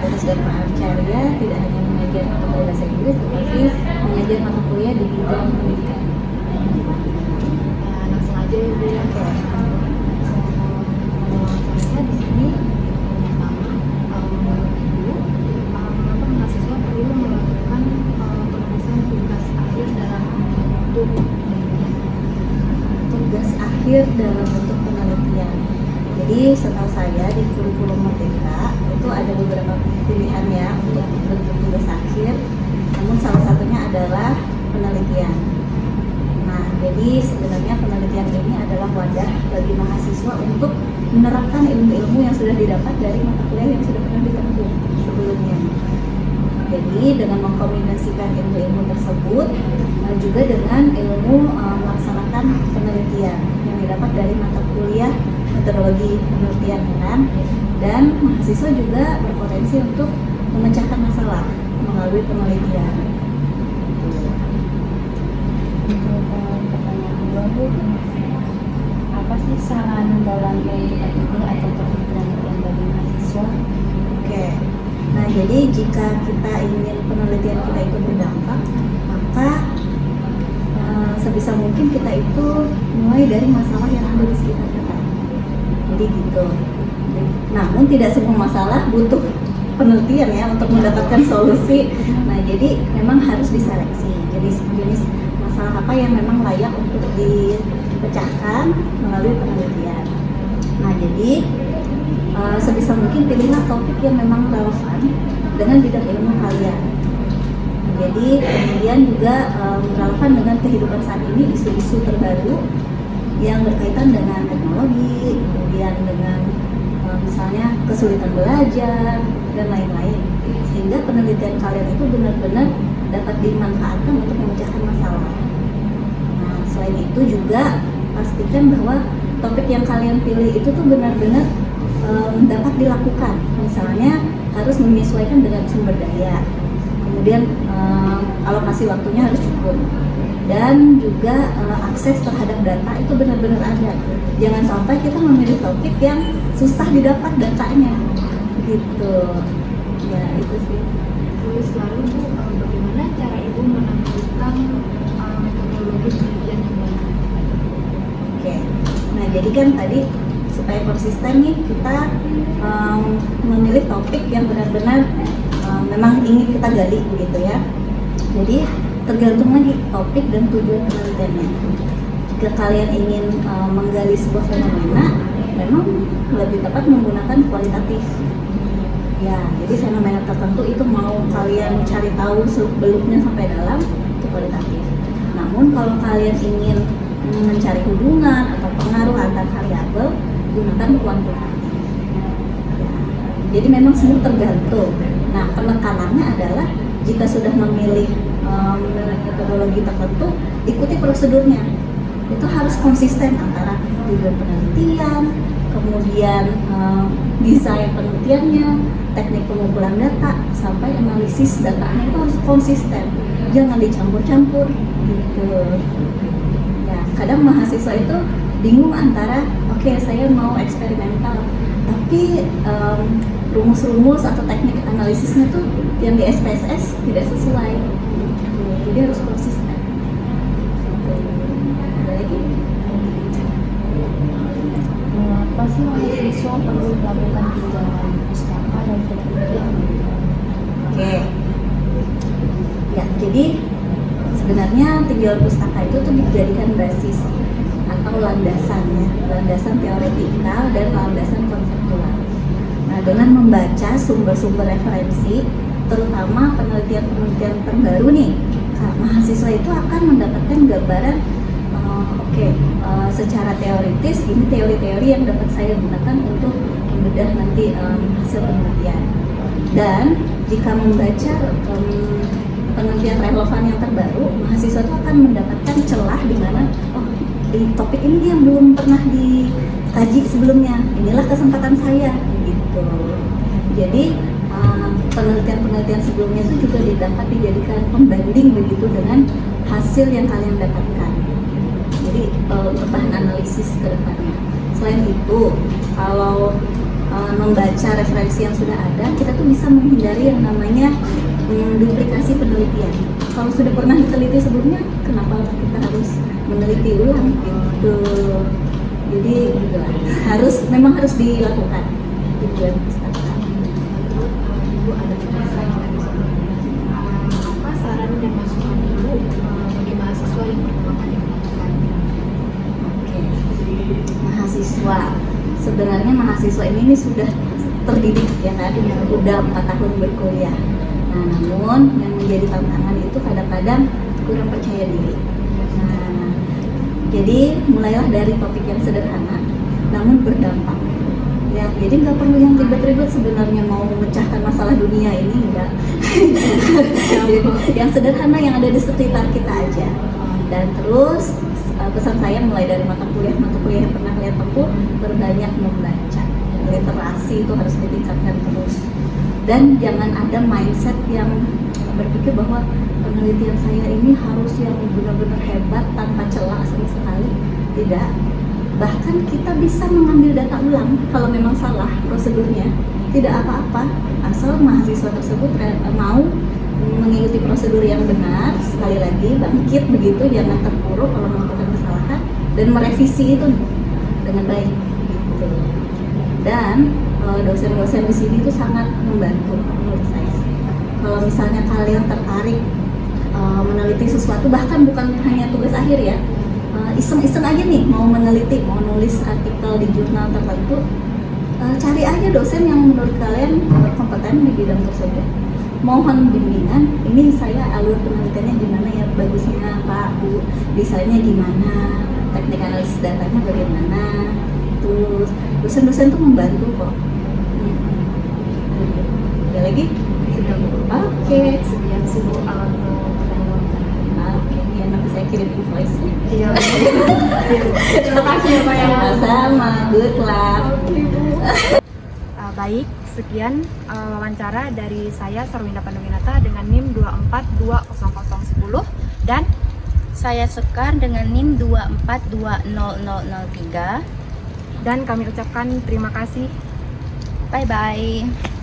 Universitas Dharma Arcarya tidak hanya mengajar mata kuliah bahasa Inggris, tetapi mengajar mata kuliah di bidang pendidikan. Langsung aja ya Bu. Saya di sini pertama menurut Ibu, mengapa mahasiswa perlu melakukan penulisan tugas akhir dalam bentuk penelitian? Tugas akhir dalam bentuk penelitian. Jadi setahu saya di kurikulum Merdeka itu ada beberapa pilihan ya untuk bentuk tugas akhir. Namun salah satunya adalah penelitian. Nah, jadi sebenarnya penelitian ini adalah wadah bagi mahasiswa untuk menerapkan ilmu-ilmu yang sudah didapat dari mata kuliah yang sudah pernah ditempuh sebelumnya. Jadi dengan mengkombinasikan ilmu-ilmu tersebut juga dengan ilmu melaksanakan penelitian yang didapat dari mata kuliah metodologi penelitian kan, dan mahasiswa juga berpotensi untuk memecahkan masalah melalui penelitian. Untuk pertanyaan kedua Bu, apa sih saran dalam menentukan ide atau topik penelitian bagi mahasiswa? Oke, nah jadi jika kita ingin penelitian kita itu berdampak, maka sebisa mungkin kita itu mulai dari masalah yang ada di sekitar kita. Jadi gitu. Namun tidak semua masalah butuh penelitian ya untuk mendapatkan solusi. Nah jadi memang harus diseleksi. Jadi jenis masalah apa yang memang layak untuk dipecahkan melalui penelitian. Nah jadi sebisa mungkin pilihlah topik yang memang relevan dengan bidang ilmu kalian. Jadi kemudian juga relevan dengan kehidupan saat ini, isu-isu terbaru yang berkaitan dengan teknologi, kemudian dengan misalnya kesulitan belajar dan lain-lain, sehingga penelitian kalian itu benar-benar dapat dimanfaatkan untuk memecahkan masalah. Nah, selain itu juga pastikan bahwa topik yang kalian pilih itu tuh benar-benar dapat dilakukan. Misalnya harus menyesuaikan dengan sumber daya, kemudian alokasi waktunya harus cukup, dan juga akses terhadap data itu benar-benar ada. Jangan sampai kita memilih topik yang susah didapat datanya gitu ya. Itu sih. Terus lalu Bu, bagaimana cara Ibu menentukan metodologi penelitian yang benar? Oke, nah jadi kan tadi supaya konsisten nih kita memilih topik yang benar-benar memang ingin kita gali begitu ya. Jadi tergantung lagi topik dan tujuan penelitiannya. Jika kalian ingin menggali sebuah fenomena, memang lebih tepat menggunakan kualitatif. Ya, jadi fenomena tertentu itu mau kalian cari tahu seluk-beluknya sampai dalam, itu kualitatif. Namun kalau kalian ingin mencari hubungan atau pengaruh antar variabel, gunakan kuantitatif. Ya, jadi memang semua tergantung. Nah, penekanannya adalah jika sudah memilih metodologi tertentu, ikuti prosedurnya. Itu harus konsisten antara tujuan penelitian, kemudian desain penelitiannya, teknik pengumpulan data, sampai analisis datanya itu harus konsisten. Jangan dicampur-campur gitu. Ya, kadang mahasiswa itu bingung antara oke, saya mau eksperimental, tapi rumus-rumus atau teknik analisisnya tuh yang di SPSS tidak sesuai. Jadi harus konsisten. Ada lagi? Mengapa sih mahasiswa perlu melakukan tinjauan pustaka dan penelitian? Oke. Ya, jadi sebenarnya tinjauan pustaka itu tuh dijadikan basis atau landasannya, landasan teoretikal dan landasan konseptual. Nah, dengan membaca sumber-sumber referensi, terutama penelitian-penelitian terbaru nih, mahasiswa itu akan mendapatkan gambaran secara teoritis ini teori-teori yang dapat saya gunakan untuk membedah nanti hasil penelitian. Dan jika membaca penelitian relevan yang terbaru, mahasiswa itu akan mendapatkan celah di mana di topik ini yang belum pernah dikaji sebelumnya. Inilah kesempatan saya gitu. Jadi penelitian-penelitian sebelumnya itu juga dapat dijadikan pembanding begitu dengan hasil yang kalian dapatkan. Jadi untuk bahan analisis ke depannya. Selain itu, kalau membaca referensi yang sudah ada, kita tuh bisa menghindari yang namanya duplikasi penelitian. Kalau sudah pernah diteliti sebelumnya, kenapa kita harus meneliti ulang gitu? Jadi gitu lah. Memang harus dilakukan gitu ya, perpustakaan. Ibu ada pertanyaan lagi sebelumnya. Apa saran dan masukan Ibu bagi mahasiswa yang pertama kali melakukan? Oke. Mahasiswa. Sebenarnya mahasiswa ini sudah terdidik ya kan, udah 4 tahun berkuliah. Nah, namun yang menjadi tantangan itu kadang-kadang kurang percaya diri. Nah, jadi mulailah dari topik yang sederhana, namun berdampak. Ya, jadi nggak perlu yang ribet-ribet sebenarnya mau memecahkan masalah dunia ini enggak. Yang sederhana yang ada di sekitar kita aja. Dan terus pesan saya mulai dari mata kuliah yang pernah kalian tempuh, berbanyak membaca. Literasi itu harus ditingkatkan terus. Dan jangan ada mindset yang berpikir bahwa penelitian saya ini harus yang benar-benar hebat tanpa celah sama sekali. Tidak. Bahkan kita bisa mengambil data ulang kalau memang salah prosedurnya. Tidak apa-apa, asal mahasiswa tersebut mau mengikuti prosedur yang benar. Sekali lagi, bangkit begitu, jangan terpuruk kalau melakukan kesalahan, dan merevisi itu dengan baik gitu. Dan dosen-dosen di sini itu sangat membantu menurut saya. Kalau misalnya kalian tertarik meneliti sesuatu, bahkan bukan hanya tugas akhir ya, iseng-iseng aja nih mau meneliti, mau nulis artikel di jurnal tertentu, cari aja dosen yang menurut kalian berkompeten di bidang tersebut. Mohon bimbingan, ini saya alur penelitiannya gimana ya, bagusnya Pak, Bu, desainnya gimana, teknik analisis datanya bagaimana. Terus dosen-dosen tuh membantu kok. Ada lagi? Sudah Bu. Oke. Sekian sih Bu alat pertanyaan. Oke, ya nanti saya kirim invoice-nya. Iya. Terima kasih ya Pak ya. Sama-sama, good luck. Oke Bu. Baik, sekian wawancara dari saya Sarwinda Panduwinata dengan NIM 2420010 dan Saya Sekar dengan NIM 2420003. kami ucapkan terima kasih. Bye-bye.